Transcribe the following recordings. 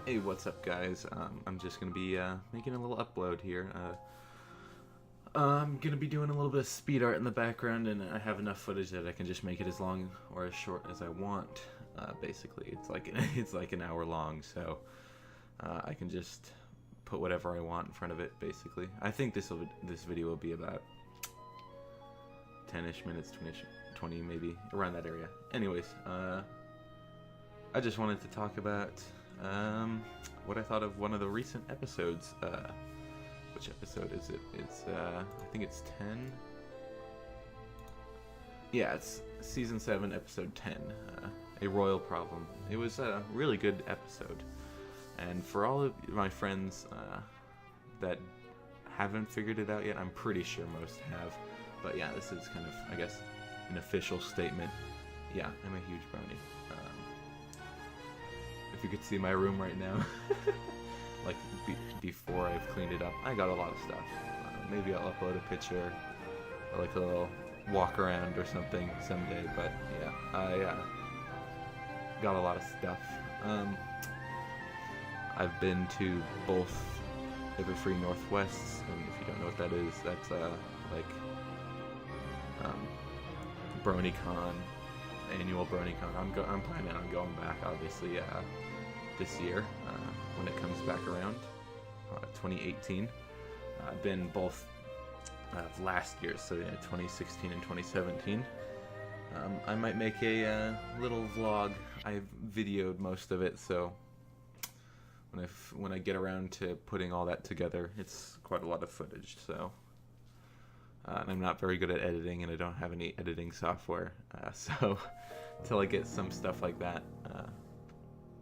Hey, what's up, guys? I'm just gonna be making a little upload here. I'm gonna be doing a little bit of speed art in the background, and I have enough footage that I can just make it as long or as short as I want. Basically, it's like it's like an hour long, so I can just put whatever I want in front of it. Basically, I think this video will be about 10ish minutes, 20 maybe around that area. Anyways, I just wanted to talk about what I thought of one of the recent episodes. Which episode is it? It's I think it's 10. Yeah, it's season 7, episode 10. A royal problem. It was a really good episode, and for all of my friends that haven't figured it out yet, I'm pretty sure most have. But yeah, this is kind of, I guess, an official statement. Yeah, I'm a huge brony. If you could see my room right now, like before I've cleaned it up, I got a lot of stuff. Maybe I'll upload a picture, or like a little walk around or something someday. But yeah, I got a lot of stuff. I've been to both Free Northwests, and if you don't know what that is, that's like BronyCon, annual BronyCon. I'm planning on going back, obviously, this year when it comes back around, 2018. I've been both last year, so yeah, 2016 and 2017. I might make a little vlog. I've videoed most of it, so when I get around to putting all that together, it's quite a lot of footage. So. And I'm not very good at editing, and I don't have any editing software. So until I get some stuff like that,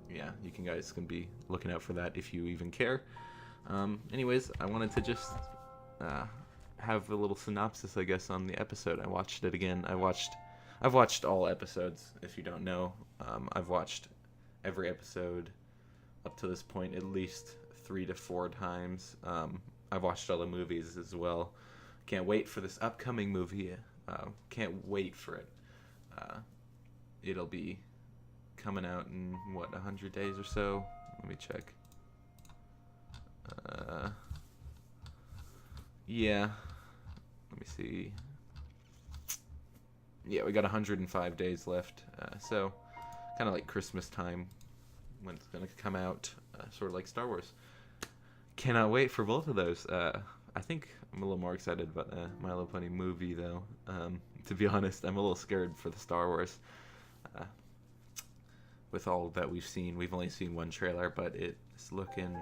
yeah, you guys can be looking out for that if you even care. Anyways, I wanted to just have a little synopsis, I guess, on the episode. I watched it again. I've watched all episodes. If you don't know, I've watched every episode up to this point at least 3 to 4 times. I've watched all the movies as well. Can't wait for this upcoming movie. Can't wait for it. It'll be coming out in, 100 days or so? Let me check. Yeah. Let me see. Yeah, we got 105 days left. So, kind of like Christmas time when it's going to come out. Sort of like Star Wars. Cannot wait for both of those. I think I'm a little more excited about the My Little Pony movie, though. To be honest, I'm a little scared for the Star Wars. With all that we've seen, we've only seen one trailer, but it's looking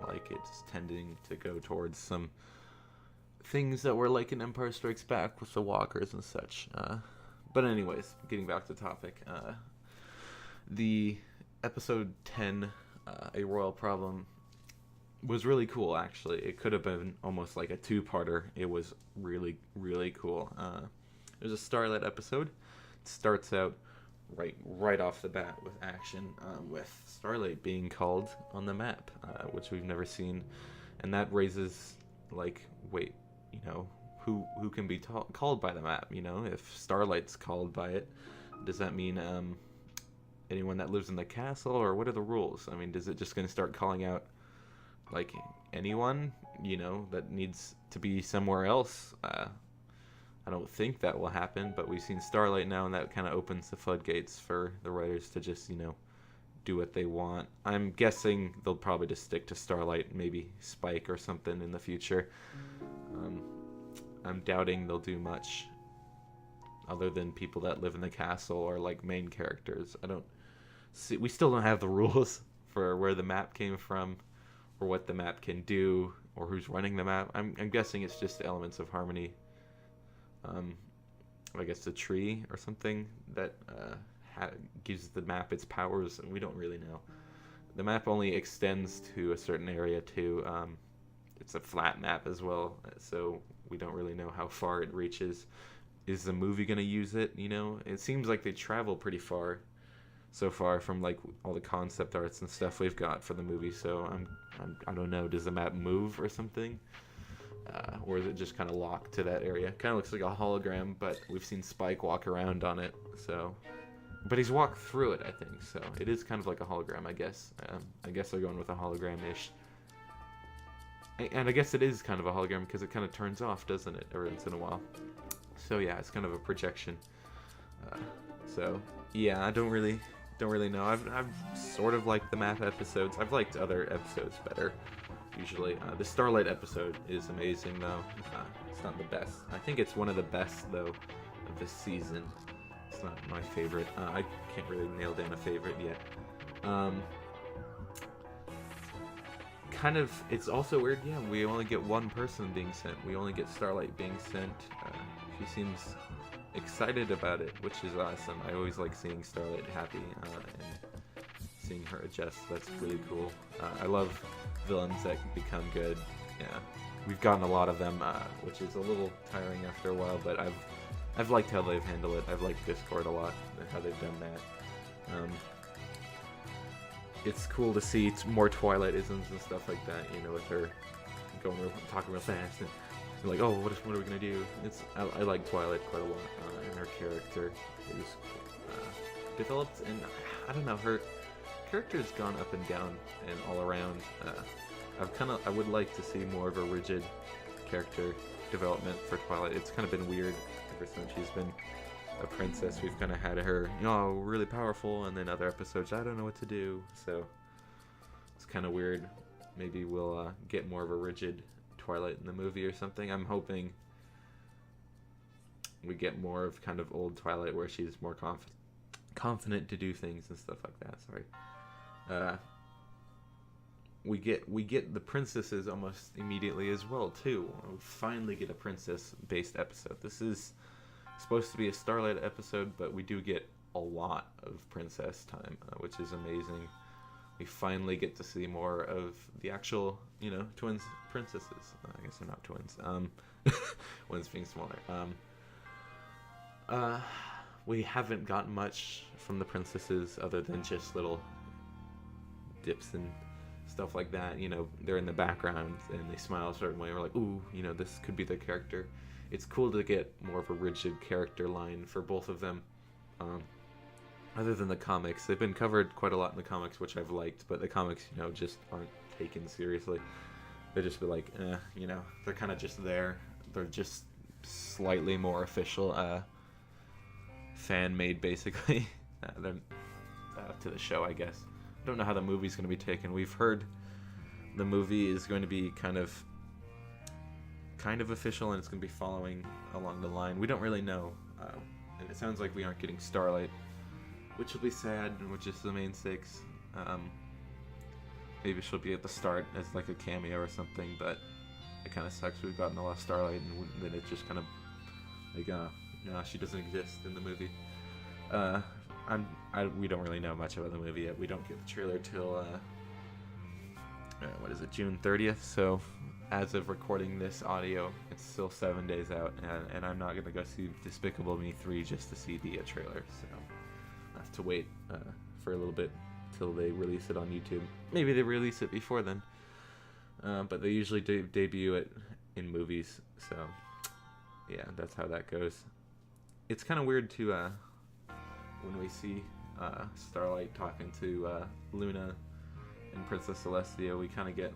like it's tending to go towards some things that were like in Empire Strikes Back with the walkers and such. But anyways, getting back to the topic. The episode 10, A Royal Problem, was really cool, actually. It could have been almost like a 2-parter. It was really, really cool. It was a Starlight episode. It starts out right off the bat with action, with Starlight being called on the map, which we've never seen, and that raises, like, wait, who can be called by the map? If Starlight's called by it, does that mean anyone that lives in the castle, or what are the rules? I mean, is it just going to start calling out like anyone that needs to be somewhere else? I don't think that will happen, but we've seen Starlight now, and that kind of opens the floodgates for the writers to just do what they want. I'm guessing they'll probably just stick to Starlight, maybe Spike or something in the future. I'm doubting they'll do much other than people that live in the castle or like main characters. We still don't have the rules for where the map came from, or what the map can do, or who's running the map. I'm guessing it's just elements of harmony. I guess the tree or something that gives the map its powers, and we don't really know. The map only extends to a certain area too. It's a flat map as well, so we don't really know how far it reaches. Is the movie gonna use it? It seems like they travel pretty far so far from like all the concept arts and stuff we've got for the movie. So I don't know. Does the map move or something? Or is it just kind of locked to that area? Kind of looks like a hologram, but we've seen Spike walk around on it. So but he's walked through it, I think. So it is kind of like a hologram, I guess. I guess they're going with a hologram-ish. And I guess it is kind of a hologram because it kind of turns off, doesn't it, every once in a while. So yeah, it's kind of a projection. So yeah, I don't really know. I've sort of liked the math episodes. I've liked other episodes better. Usually, the Starlight episode is amazing though. It's not the best. I think it's one of the best though of this season. It's not my favorite. I can't really nail down a favorite yet. Kind of, it's also weird. Yeah, we only get one person being sent. We only get Starlight being sent. She seems excited about it, which is awesome. I always like seeing Starlight happy and seeing her adjust. That's really cool. I love villains that become good. Yeah, we've gotten a lot of them, which is a little tiring after a while. But I've liked how they've handled it. I've liked Discord a lot, how they've done that. It's cool to see more Twilight-isms and stuff like that, you know, with her talking real fast and like, oh, what are we gonna do? I like Twilight quite a lot, and her character is developed, and I don't know, her character's gone up and down and all around. I would like to see more of a rigid character development for Twilight. It's kind of been weird ever since she's been a princess. We've kind of had her, you know, really powerful, and then other episodes, I don't know what to do. So it's kind of weird. Maybe we'll get more of a rigid Twilight in the movie or something. I'm hoping we get more of kind of old Twilight where she's more confident to do things and stuff like that. Sorry. We get the princesses almost immediately as well too. We finally get a princess-based episode. This is supposed to be a Starlight episode, but we do get a lot of princess time, which is amazing. We finally get to see more of the actual, you know, twins princesses. I guess they're not twins. One's being smaller. We haven't gotten much from the princesses other than just little dips and stuff like that. You know, they're in the background and they smile a certain way. We're like, ooh, you know, this could be the character. It's cool to get more of a rigid character line for both of them. Other than the comics, they've been covered quite a lot in the comics, which I've liked, but the comics, you know, just aren't taken seriously. They just be like, you know, they're kind of just there. They're just slightly more official, fan-made, basically, than to the show, I guess. I don't know how the movie's going to be taken. We've heard the movie is going to be kind of official, and it's going to be following along the line. We don't really know, and it sounds like we aren't getting Starlight, which will be sad, which is the main stakes. Maybe she'll be at the start as like a cameo or something, but it kind of sucks. We've gotten a lot of Starlight, and then it's just kind of like, no, she doesn't exist in the movie. We don't really know much about the movie yet. We don't get the trailer till what is it, June 30th? So as of recording this audio, it's still 7 days out, and I'm not gonna go see Despicable Me 3 just to see the trailer. So I have to wait for a little bit till they release it on YouTube. Maybe they release it before then, but they usually debut it in movies. So yeah, that's how that goes. It's kind of weird to when we see Starlight talking to Luna and Princess Celestia. We kind of get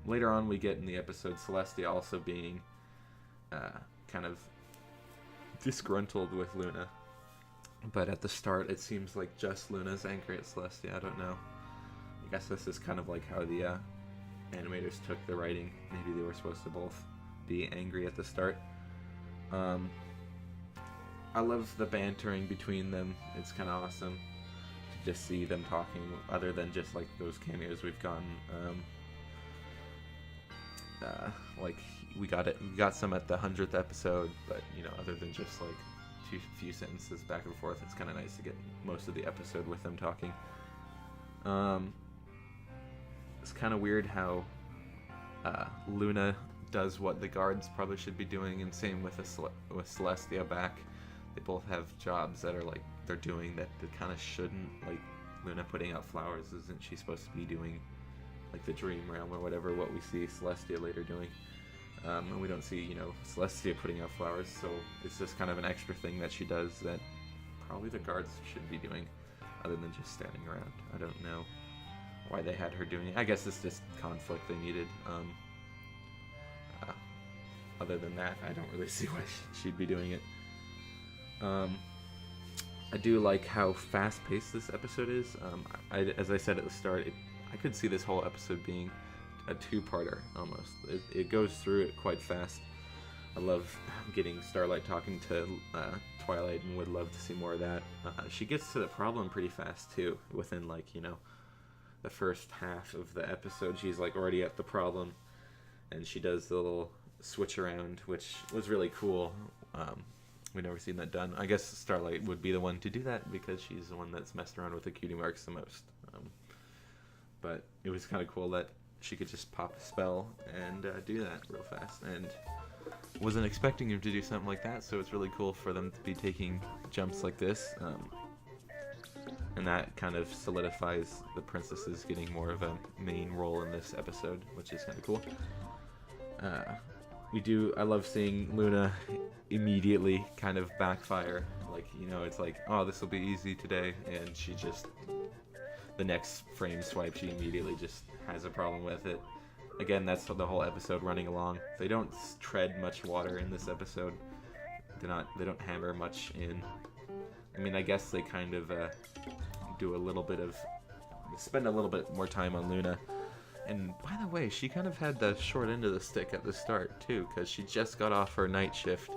later on we get in the episode Celestia also being kind of disgruntled with Luna, but at the start it seems like just Luna's angry at Celestia. I don't know. I guess this is kind of like how the animators took the writing. Maybe they were supposed to both be angry at the start. I love the bantering between them. It's kind of awesome to just see them talking, other than just like those cameos we've gotten. Like we got some at the 100th episode, but you know, other than just like few sentences back and forth, it's kind of nice to get most of the episode with them talking. It's kind of weird how Luna does what the guards probably should be doing, and same with Celestia back. They both have jobs that are like they're doing that they kind of shouldn't. Like Luna putting out flowers, isn't she supposed to be doing like the dream realm or whatever? What we see Celestia later doing, and we don't see, you know, Celestia putting out flowers. So it's just kind of an extra thing that she does that probably the guards should be doing, other than just standing around. I don't know why they had her doing it. I guess it's just conflict they needed. Other than that, I don't really see why she'd be doing it. I do like how fast-paced this episode is. As I said at the start, I could see this whole episode being a two-parter almost. It goes through it quite fast. I love getting Starlight talking to Twilight, and would love to see more of that. She gets to the problem pretty fast too. Within the first half of the episode, she's already at the problem, and she does the little switch around, which was really cool. We've never seen that done. I guess Starlight would be the one to do that because she's the one that's messed around with the cutie marks the most. But it was kind of cool that she could just pop a spell and do that real fast. And wasn't expecting him to do something like that, so it's really cool for them to be taking jumps like this. And that kind of solidifies the princesses getting more of a main role in this episode, which is kind of cool. I love seeing Luna immediately kind of backfire. It's oh, this will be easy today, and she just, the next frame swipe, she immediately just has a problem with it. Again, that's the whole episode running along. They don't tread much water in this episode. They don't hammer much in. I mean, I guess they kind of spend a little bit more time on Luna. And by the way, she kind of had the short end of the stick at the start too, because she just got off her night shift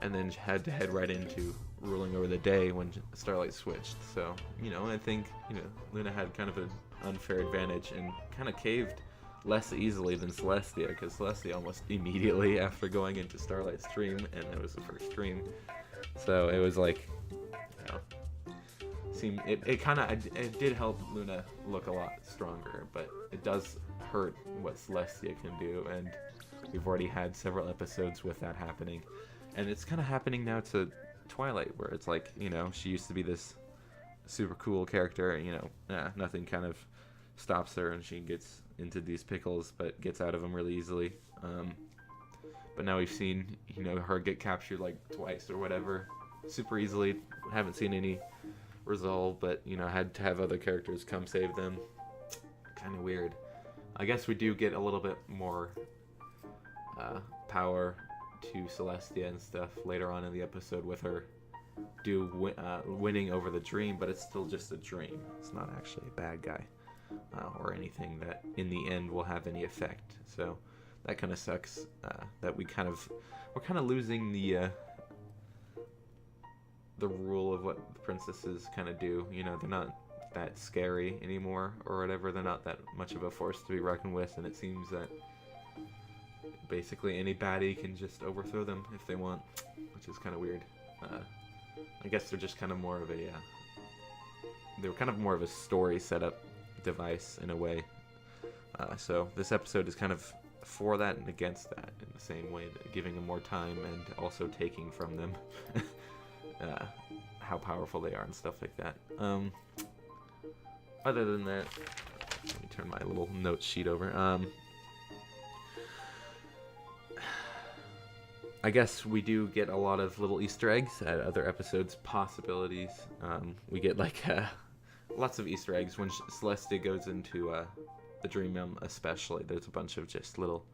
and then had to head right into ruling over the day when Starlight switched. So, I think, Luna had kind of an unfair advantage and kind of caved less easily than Celestia, because Celestia almost immediately after going into Starlight's dream, and it was the first dream. So it was it did help Luna look a lot stronger, but it does hurt what Celestia can do, and we've already had several episodes with that happening, and it's kind of happening now to Twilight, where it's she used to be this super cool character, nothing kind of stops her, and she gets into these pickles but gets out of them really easily. But now we've seen her get captured twice or whatever super easily. Haven't seen any resolve, but had to have other characters come save them. Kind of weird. I guess we do get a little bit more power to Celestia and stuff later on in the episode with her winning over the dream, but it's still just a dream. It's not actually a bad guy or anything that in the end will have any effect. So that kind of sucks. That we're kind of losing the rule of what the princesses kind of do. They're not that scary anymore or whatever. They're not that much of a force to be reckoned with, and it seems that basically any baddie can just overthrow them if they want, which is kind of weird. I guess they're just kind of more of a story setup device in a way. So this episode is kind of for that and against that in the same way, that giving them more time and also taking from them how powerful they are and stuff like that. Other than that, let me turn my little note sheet over. I guess we do get a lot of little Easter eggs at other episodes, possibilities. We get lots of Easter eggs when Celestia goes into the Dream Realm, especially. There's a bunch of just little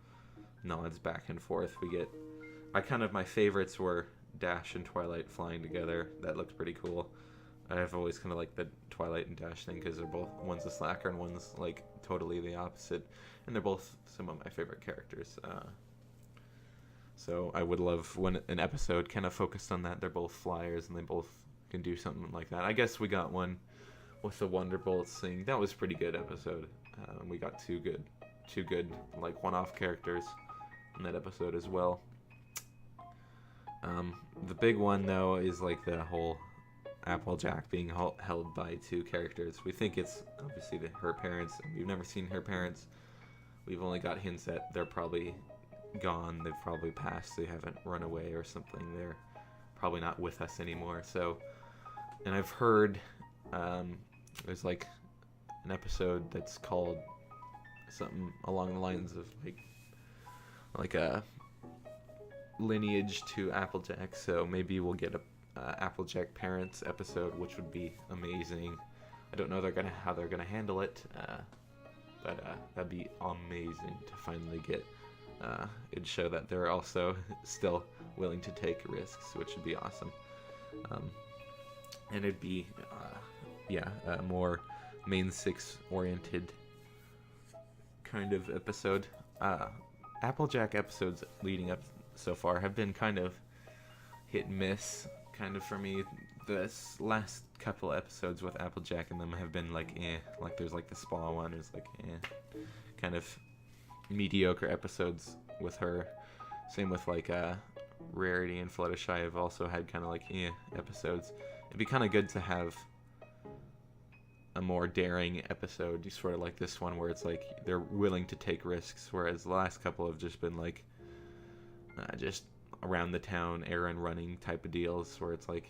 nods back and forth. My favorites were Dash and Twilight flying together. That looked pretty cool. I've always kind of liked the Twilight and Dash thing because they're both, one's a slacker and one's totally the opposite, and they're both some of my favorite characters. So I would love when an episode kind of focused on that. They're both flyers and they both can do something like that. I guess we got one with the Wonderbolts thing. That was a pretty good episode. We got two good one-off characters in that episode as well. The big one though is the whole Applejack being held by two characters. We think it's obviously her parents. We've never seen her parents. We've only got hints that they're probably gone. They've probably passed. They haven't run away or something. They're probably not with us anymore. So, and I've heard there's an episode that's called something along the lines of a lineage to Applejack. So maybe we'll get Applejack parents episode, which would be amazing. I don't know how they're gonna handle it, but that'd be amazing to finally get. It'd show that they're also still willing to take risks, which would be awesome. And it'd be, a more main six oriented kind of episode. Applejack episodes leading up so far have been kind of hit and miss, kind of for me. The last couple episodes with Applejack in them have been like like there's like the spa one is like kind of mediocre episodes with her. Same with like Rarity and Fluttershy have also had kind of like episodes. It'd be kind of good to have a more daring episode, sort of like this one, where it's like they're willing to take risks, whereas the last couple have just been like just around the town errand running type of deals, where it's like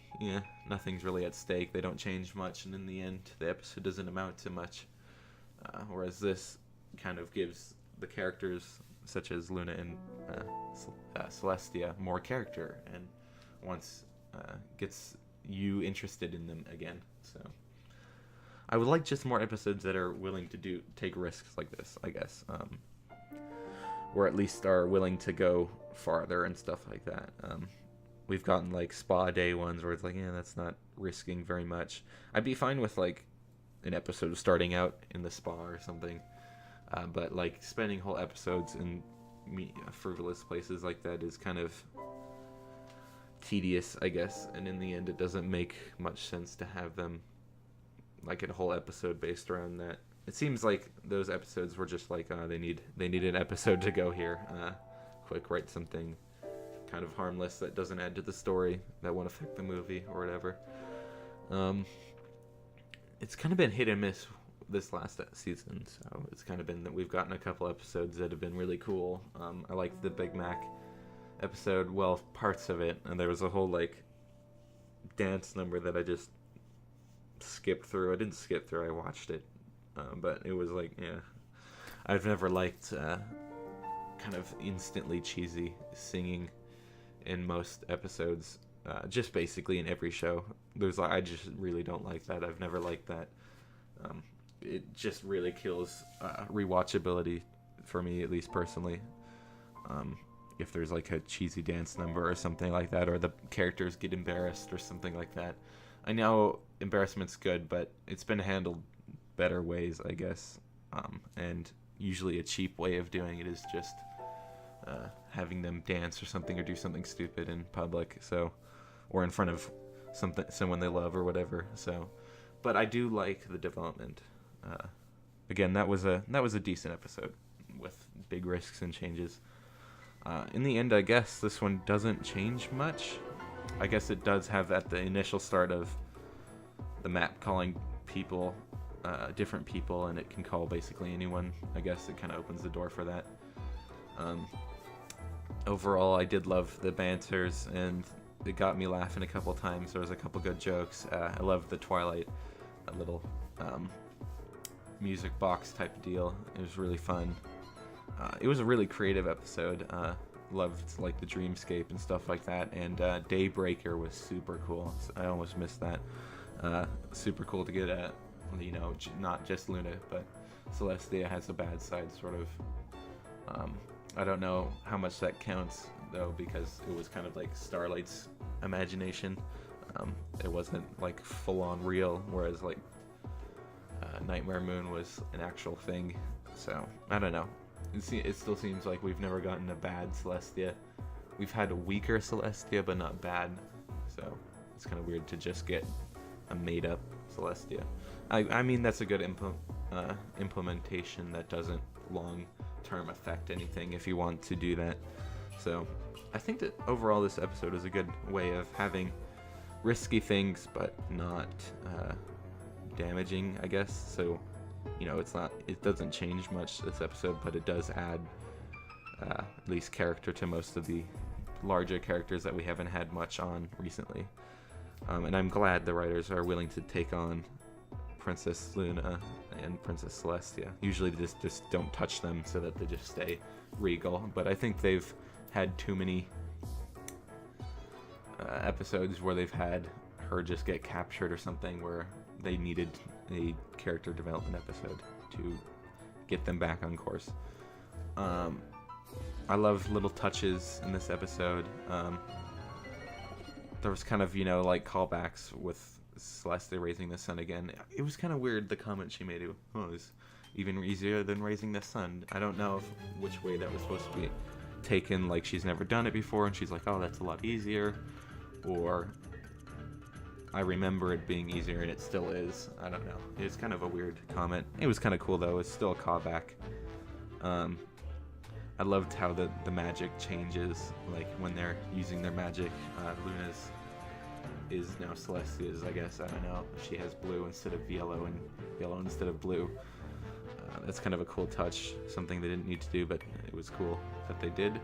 nothing's really at stake, they don't change much, and in the end the episode doesn't amount to much, whereas this kind of gives the characters such as Luna and Celestia more character, and gets you interested in them again. So I would like just more episodes that are willing to take risks like this, I guess, or at least are willing to go farther and stuff like that. We've gotten like spa day ones where it's like, that's not risking very much. I'd be fine with like an episode of starting out in the spa or something, but like spending whole episodes in frivolous places like that is kind of tedious, I guess, and in the end it doesn't make much sense to have them like a whole episode based around that. It seems like those episodes were just like they need an episode to go here, quick, write something kind of harmless that doesn't add to the story, that won't affect the movie or whatever. It's kind of been hit and miss this last season, so it's kind of been that we've gotten a couple episodes that have been really cool. I liked the Big Mac episode, well, parts of it, and there was a whole like dance number that I just skipped through. I didn't skip through, I watched it, but it was like, I've never liked kind of instantly cheesy singing in most episodes, just basically in every show. I just really don't like that. I've never liked that. It just really kills rewatchability for me, at least personally. If there's like a cheesy dance number or something like that, or the characters get embarrassed or something like that. I know embarrassment's good, but it's been handled better ways, I guess. And usually a cheap way of doing it is just having them dance or something, or do something stupid in public, or in front of someone they love or whatever. So, but I do like the development. Again, that was a decent episode with big risks and changes. In the end, I guess this one doesn't change much. I guess it does have at the initial start of the map calling people, different people, and it can call basically anyone. I guess it kind of opens the door for that. Overall, I did love the banters, and it got me laughing a couple times. There was a couple good jokes. I loved the Twilight, a little music box type of deal. It was really fun. It was a really creative episode. Loved like the dreamscape and stuff like that, and Daybreaker was super cool. I almost missed that. Super cool to get not just Luna, but Celestia has a bad side, sort of. I don't know how much that counts though, because it was kind of like Starlight's imagination. It wasn't like full on real, whereas like Nightmare Moon was an actual thing. So I don't know. It still seems like we've never gotten a bad Celestia. We've had a weaker Celestia, but not bad. So it's kind of weird to just get a made-up Celestia. I mean, that's a good implementation that doesn't long-term affect anything if you want to do that. So I think that overall this episode is a good way of having risky things, but not damaging, I guess. So, it doesn't change much this episode, but it does add at least character to most of the larger characters that we haven't had much on recently. And I'm glad the writers are willing to take on Princess Luna and Princess Celestia. Usually they just don't touch them so that they just stay regal, but I think they've had too many episodes where they've had her just get captured or something, where they needed a character development episode to get them back on course. I love little touches in this episode. There was kind of, like callbacks with Celeste raising the sun again. It was kind of weird, the comment she made. It was even easier than raising the sun. I don't know which way that was supposed to be taken, like she's never done it before and she's like, oh, that's a lot easier, or I remember it being easier and it still is. I don't know. It's kind of a weird comment. It was kind of cool though. It's still a callback. I loved how the magic changes, like when they're using their magic. Luna's is now Celestia's, I guess. I don't know. She has blue instead of yellow and yellow instead of blue. That's kind of a cool touch, something they didn't need to do, but it was cool that they did.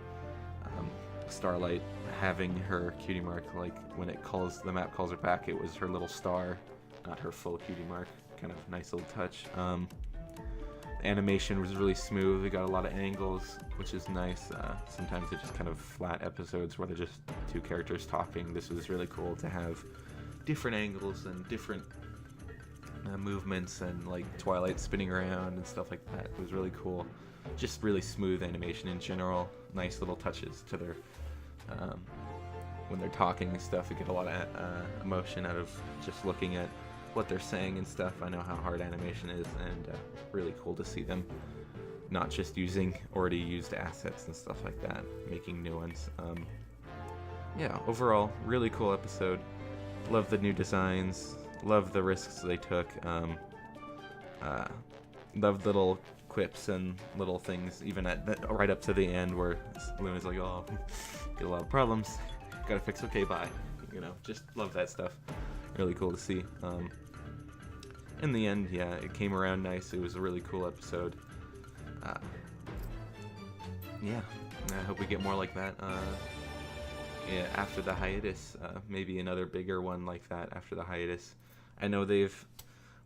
Starlight having her cutie mark, like when the map calls her back, it was her little star, not her full cutie mark. Kind of nice little touch. The animation was really smooth. We got a lot of angles, which is nice. Sometimes they're just kind of flat episodes where they're just two characters talking. This was really cool to have different angles and different movements, and like Twilight spinning around and stuff like that. It was really cool. Just really smooth animation in general. Nice little touches to their when they're talking and stuff. You get a lot of emotion out of just looking at what they're saying and stuff. I know how hard animation is, and really cool to see them not just using already used assets and stuff like that, making new ones. Yeah, overall, really cool episode. Love the new designs. Love the risks they took. Loved little quips and little things, even right up to the end where Luna's like, oh, get a lot of problems, gotta fix, okay, bye. Just love that stuff. Really cool to see. In the end, yeah, it came around nice. It was a really cool episode. Yeah, I hope we get more like that. Yeah, after the hiatus, maybe another bigger one like that after the hiatus. I know they've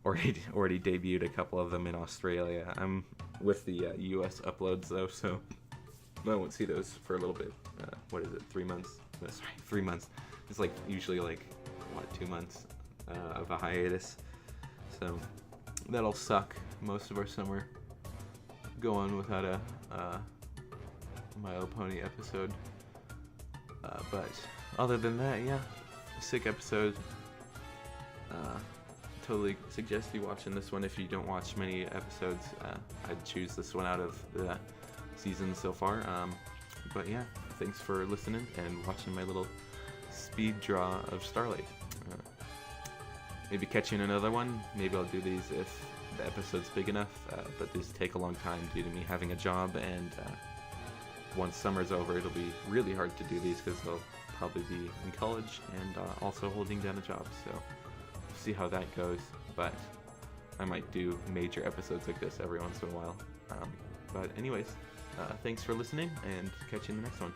already debuted a couple of them in Australia. I'm with the US uploads though, so I won't see those for a little bit. What is it, 3 months? No, sorry, 3 months. It's like usually like, 2 months of a hiatus. So that'll suck most of our summer. Go on without a My Little Pony episode. But other than that, yeah, sick episode. Totally suggest you watching this one if you don't watch many episodes. I'd choose this one out of the season so far. But yeah, thanks for listening and watching my little speed draw of Starlight. Maybe catch you in another one. Maybe I'll do these if the episode's big enough, but these take a long time due to me having a job, and once summer's over, it'll be really hard to do these because they'll probably be in college and also holding down a job, so see how that goes. But I might do major episodes like this every once in a while. But anyways, thanks for listening, and catch you in the next one.